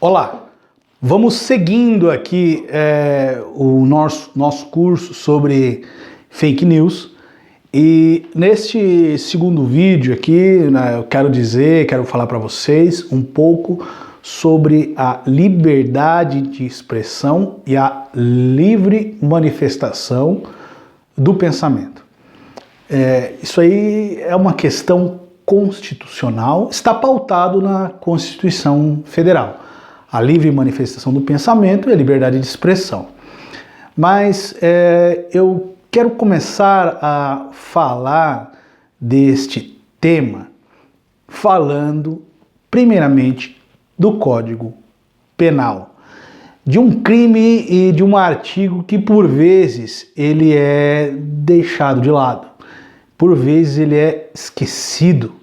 Olá, vamos seguindo aqui o nosso curso sobre fake news e neste segundo vídeo aqui eu quero falar para vocês um pouco sobre a liberdade de expressão e a livre manifestação do pensamento. Isso aí é uma questão constitucional, está pautado na Constituição Federal. A livre manifestação do pensamento e a liberdade de expressão. Mas eu quero começar a falar deste tema falando primeiramente do Código Penal, de um crime e de um artigo que por vezes ele é deixado de lado, por vezes ele é esquecido,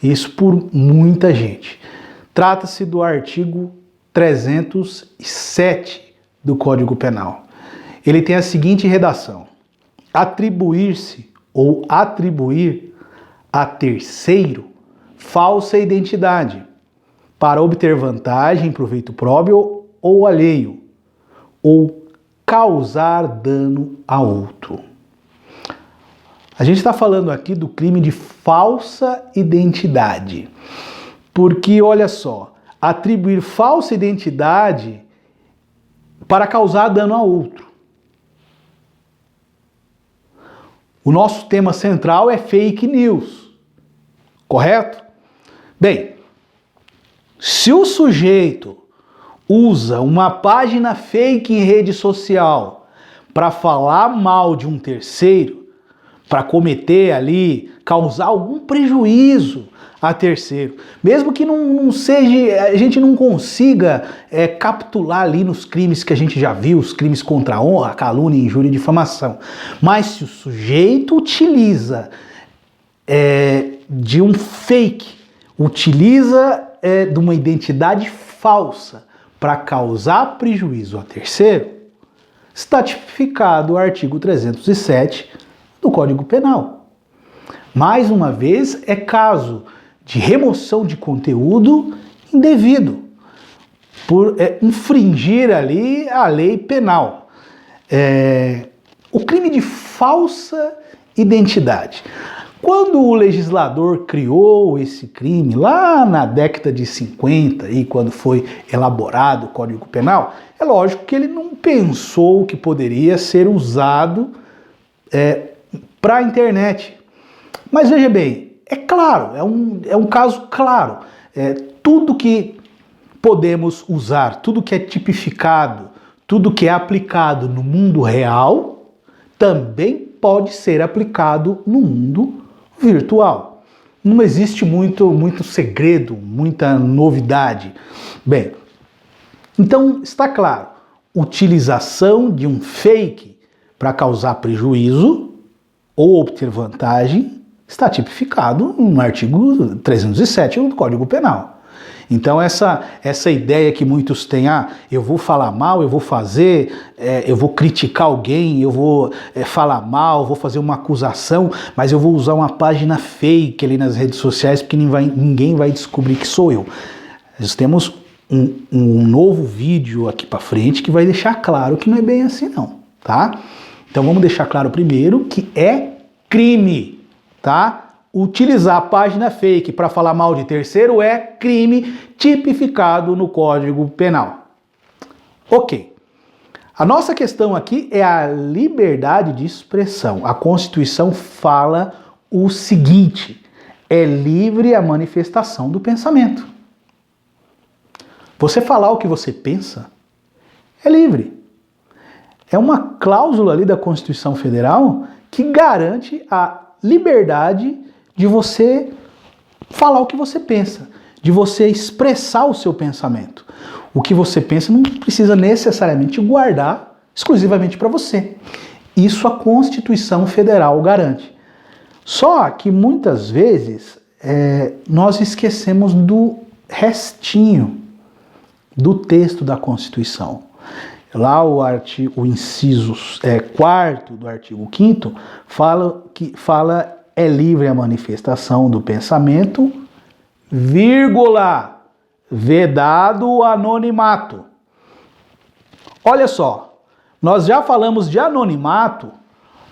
isso por muita gente. Trata-se do artigo 307 do Código Penal. Ele tem a seguinte redação: atribuir-se ou atribuir a terceiro falsa identidade para obter vantagem, proveito próprio ou alheio, ou causar dano a outro. A gente está falando aqui do crime de falsa identidade, porque olha só, atribuir falsa identidade para causar dano a outro. O nosso tema central é fake news, correto? Bem, se o sujeito usa uma página fake em rede social para falar mal de um terceiro, para cometer ali, causar algum prejuízo a terceiro, mesmo que não seja, a gente não consiga capitular ali nos crimes que a gente já viu, os crimes contra a honra, calúnia, injúria e difamação, mas se o sujeito utiliza de um fake, utiliza de uma identidade falsa para causar prejuízo a terceiro, está tipificado o artigo 307 do Código Penal. Mais uma vez, é caso de remoção de conteúdo indevido, por infringir ali a lei penal. O crime de falsa identidade. Quando o legislador criou esse crime, lá na década de 50, e quando foi elaborado o Código Penal, é lógico que ele não pensou que poderia ser usado para a internet. Mas veja bem, é claro, é um caso claro. Tudo que podemos usar, tudo que é tipificado, tudo que é aplicado no mundo real, também pode ser aplicado no mundo virtual. Não existe muito segredo, muita novidade. Bem, então está claro, utilização de um fake para causar prejuízo ou obter vantagem está tipificado no artigo 307 do Código Penal. Então essa ideia que muitos têm, eu vou falar mal, eu vou eu vou criticar alguém, eu vou falar mal, vou fazer uma acusação, mas eu vou usar uma página fake ali nas redes sociais porque ninguém vai descobrir que sou eu. Nós temos um novo vídeo aqui para frente que vai deixar claro que não é bem assim não, tá? Então vamos deixar claro primeiro que é crime. Tá? Utilizar a página fake para falar mal de terceiro é crime tipificado no Código Penal. Ok. A nossa questão aqui é a liberdade de expressão. A Constituição fala o seguinte: é livre a manifestação do pensamento. Você falar o que você pensa é livre. É uma cláusula ali da Constituição Federal que garante a liberdade de você falar o que você pensa, de você expressar o seu pensamento. O que você pensa não precisa necessariamente guardar exclusivamente para você. Isso a Constituição Federal garante. Só que muitas vezes nós esquecemos do restinho do texto da Constituição. Lá o inciso 4º do artigo 5º fala é livre a manifestação do pensamento, vírgula, vedado o anonimato. Olha só, nós já falamos de anonimato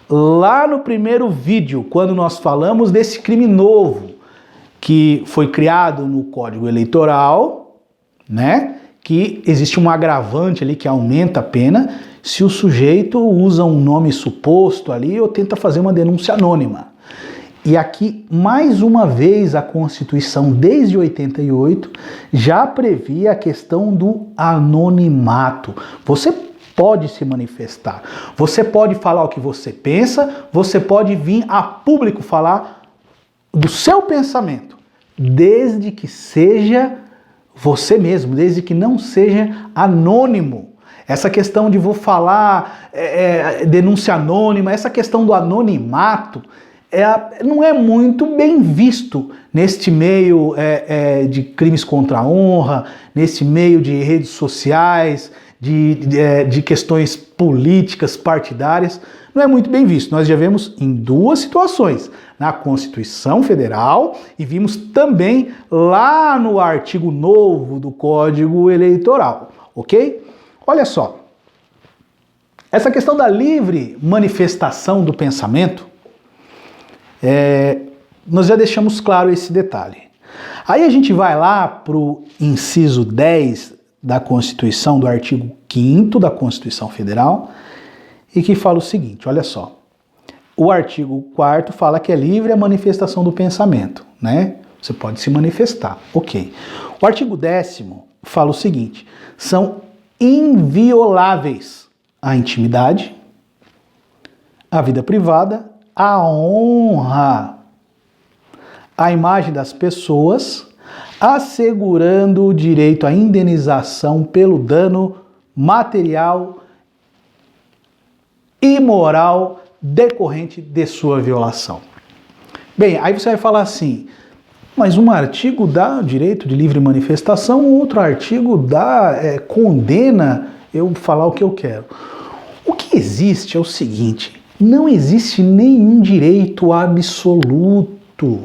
lá no primeiro vídeo, quando nós falamos desse crime novo que foi criado no Código Eleitoral, né? Que existe um agravante ali que aumenta a pena se o sujeito usa um nome suposto ali ou tenta fazer uma denúncia anônima. E aqui, mais uma vez, a Constituição, desde 88, já previa a questão do anonimato. Você pode se manifestar, você pode falar o que você pensa, você pode vir a público falar do seu pensamento, desde que seja você mesmo, desde que não seja anônimo. Essa questão de vou falar denúncia anônima, essa questão do anonimato, não é muito bem visto neste meio de crimes contra a honra, nesse meio de redes sociais, de questões políticas, partidárias. Não é muito bem visto. Nós já vemos em duas situações, na Constituição Federal e vimos também lá no artigo novo do Código Eleitoral, ok? Olha só, essa questão da livre manifestação do pensamento, nós já deixamos claro esse detalhe. Aí a gente vai lá para o inciso 10 da Constituição, do artigo 5º da Constituição Federal, e que fala o seguinte, olha só. O artigo 4º fala que é livre a manifestação do pensamento, né? Você pode se manifestar, ok. O artigo 10º fala o seguinte, são invioláveis a intimidade, a vida privada, a honra, a imagem das pessoas, assegurando o direito à indenização pelo dano material e moral decorrente de sua violação. Bem, aí você vai falar assim, mas um artigo dá direito de livre manifestação, outro artigo condena eu falar o que eu quero. O que existe é o seguinte, não existe nenhum direito absoluto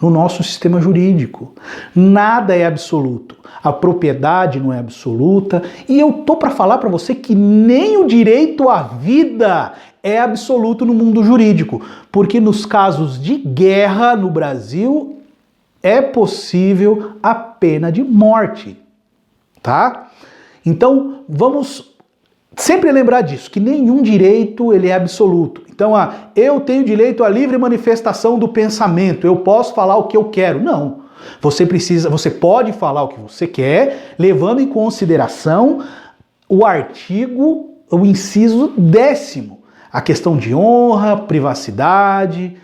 no nosso sistema jurídico. Nada é absoluto. A propriedade não é absoluta. E eu tô para falar para você que nem o direito à vida é absoluto no mundo jurídico. Porque nos casos de guerra no Brasil é possível a pena de morte. Tá? Então vamos sempre lembrar disso, que nenhum direito ele é absoluto. Então, eu tenho direito à livre manifestação do pensamento, eu posso falar o que eu quero. Não. Você pode falar o que você quer, levando em consideração o inciso 10º, a questão de honra, privacidade,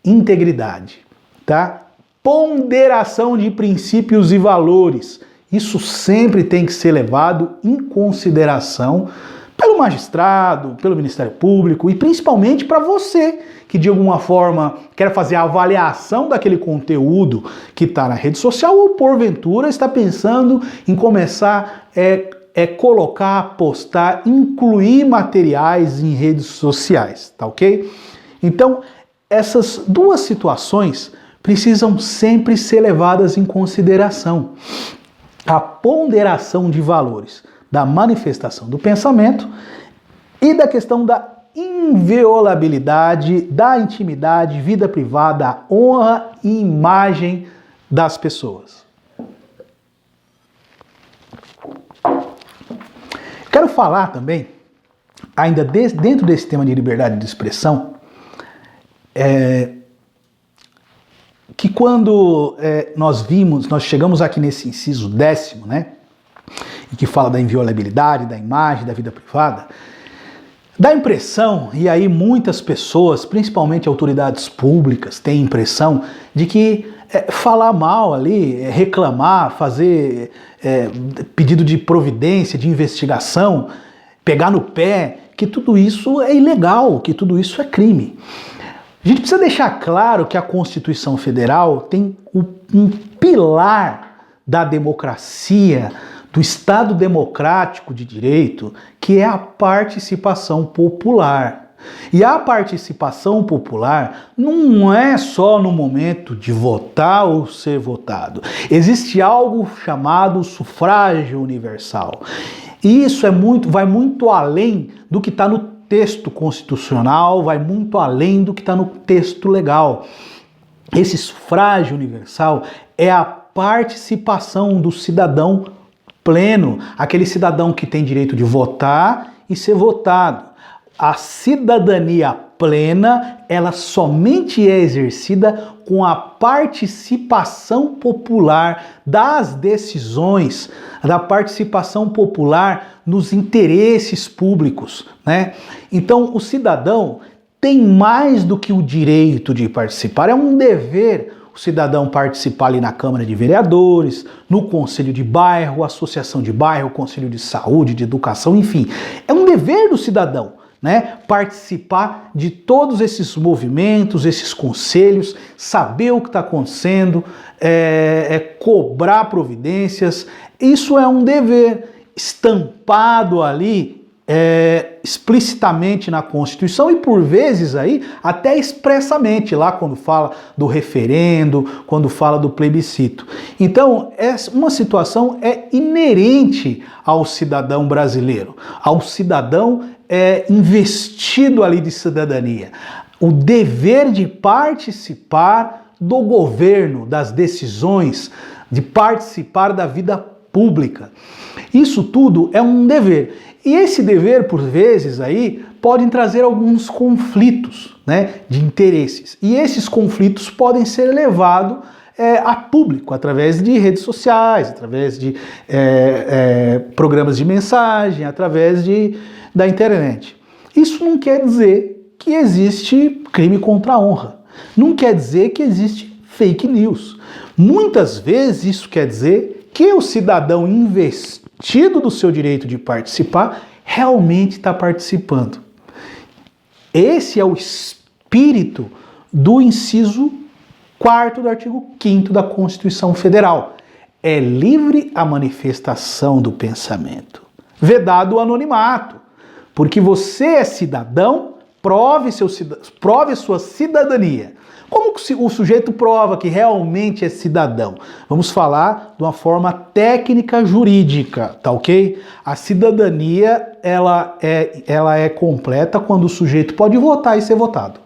integridade, tá? Ponderação de princípios e valores. Isso sempre tem que ser levado em consideração pelo magistrado, pelo Ministério Público e principalmente para você que de alguma forma quer fazer a avaliação daquele conteúdo que está na rede social ou porventura está pensando em começar colocar, postar, incluir materiais em redes sociais, tá ok? Então, essas duas situações precisam sempre ser levadas em consideração. A ponderação de valores da manifestação do pensamento e da questão da inviolabilidade, da intimidade, vida privada, honra e imagem das pessoas. Quero falar também, ainda dentro desse tema de liberdade de expressão, que quando nós chegamos aqui nesse inciso 10º, né, e que fala da inviolabilidade, da imagem, da vida privada, dá a impressão, e aí muitas pessoas, principalmente autoridades públicas, têm a impressão de que falar mal ali, reclamar, fazer pedido de providência, de investigação, pegar no pé, que tudo isso é ilegal, que tudo isso é crime. A gente precisa deixar claro que a Constituição Federal tem um pilar da democracia, do Estado democrático de direito, que é a participação popular. E a participação popular não é só no momento de votar ou ser votado. Existe algo chamado sufrágio universal. E isso vai muito além do que está no texto constitucional, vai muito além do que está no texto legal. Esse sufrágio universal é a participação do cidadão pleno, aquele cidadão que tem direito de votar e ser votado. A cidadania plena, ela somente é exercida com a participação popular das decisões, da participação popular nos interesses públicos, né? Então, o cidadão tem mais do que o direito de participar, é um dever o cidadão participar ali na Câmara de Vereadores, no Conselho de Bairro, Associação de Bairro, Conselho de Saúde, de Educação, enfim. É um dever do cidadão, né? Participar de todos esses movimentos, esses conselhos, saber o que está acontecendo, cobrar providências. Isso é um dever estampado ali explicitamente na Constituição e por vezes aí até expressamente lá quando fala do referendo, quando fala do plebiscito. Então, uma situação é inerente ao cidadão brasileiro, ao cidadão investido ali de cidadania. O dever de participar do governo, das decisões, de participar da vida pública. Isso tudo é um dever. E esse dever, por vezes, aí, podem trazer alguns conflitos, né, de interesses. E esses conflitos podem ser levados a público, através de redes sociais, através de programas de mensagem, através da internet. Isso não quer dizer que existe crime contra a honra. Não quer dizer que existe fake news. Muitas vezes isso quer dizer que o cidadão investido do seu direito de participar realmente está participando. Esse é o espírito do inciso 4º do artigo 5º da Constituição Federal. É livre a manifestação do pensamento, vedado o anonimato, porque você é cidadão, prove sua cidadania. Como o sujeito prova que realmente é cidadão? Vamos falar de uma forma técnica jurídica, tá ok? A cidadania, ela é completa quando o sujeito pode votar e ser votado.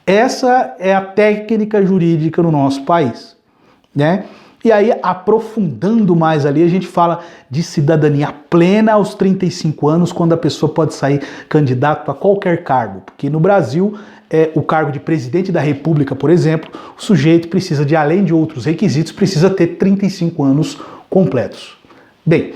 Essa é a técnica jurídica no nosso país, né? E aí, aprofundando mais ali, a gente fala de cidadania plena aos 35 anos, quando a pessoa pode sair candidato a qualquer cargo. Porque no Brasil, o cargo de presidente da República, por exemplo, o sujeito precisa de, além de outros requisitos, precisa ter 35 anos completos. Bem,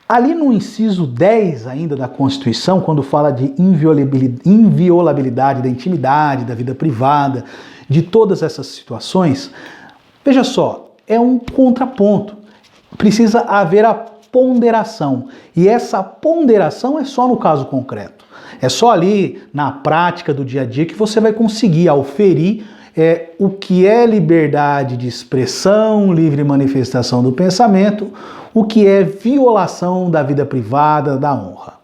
ali no inciso 10 ainda da Constituição, quando fala de inviolabilidade da intimidade, da vida privada, de todas essas situações, veja só, é um contraponto. Precisa haver a ponderação. E essa ponderação é só no caso concreto. É só ali na prática do dia a dia que você vai conseguir auferir o que é liberdade de expressão, livre manifestação do pensamento, o que é violação da vida privada, da honra.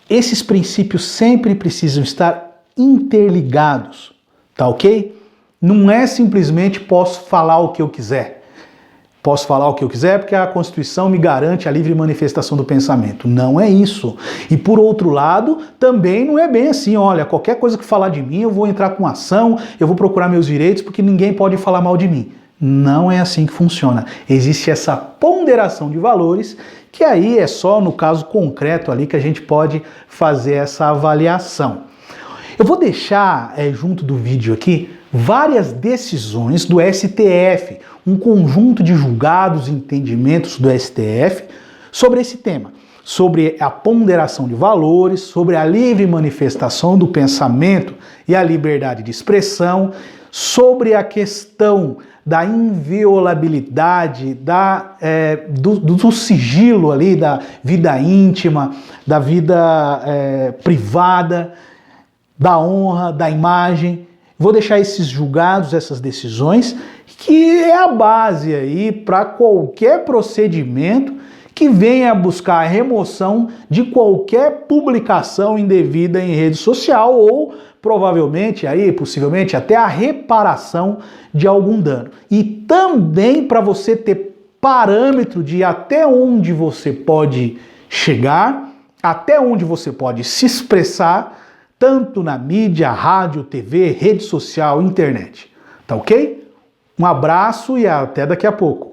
Esses princípios sempre precisam estar interligados, tá ok? Não é simplesmente posso falar o que eu quiser. Posso falar o que eu quiser porque a Constituição me garante a livre manifestação do pensamento. Não é isso. E por outro lado, também não é bem assim, olha, qualquer coisa que falar de mim, eu vou entrar com ação, eu vou procurar meus direitos porque ninguém pode falar mal de mim. Não é assim que funciona. Existe essa ponderação de valores que aí é só no caso concreto ali que a gente pode fazer essa avaliação. Eu vou deixar junto do vídeo aqui várias decisões do STF, um conjunto de julgados e entendimentos do STF sobre esse tema, sobre a ponderação de valores, sobre a livre manifestação do pensamento e a liberdade de expressão, sobre a questão da inviolabilidade, do sigilo ali, da vida íntima, da vida privada, da honra, da imagem. Vou deixar esses julgados, essas decisões, que é a base aí para qualquer procedimento que venha buscar a remoção de qualquer publicação indevida em rede social ou provavelmente aí, possivelmente até a reparação de algum dano. E também para você ter parâmetro de até onde você pode chegar, até onde você pode se expressar, tanto na mídia, rádio, TV, rede social, internet. Tá ok? Um abraço e até daqui a pouco.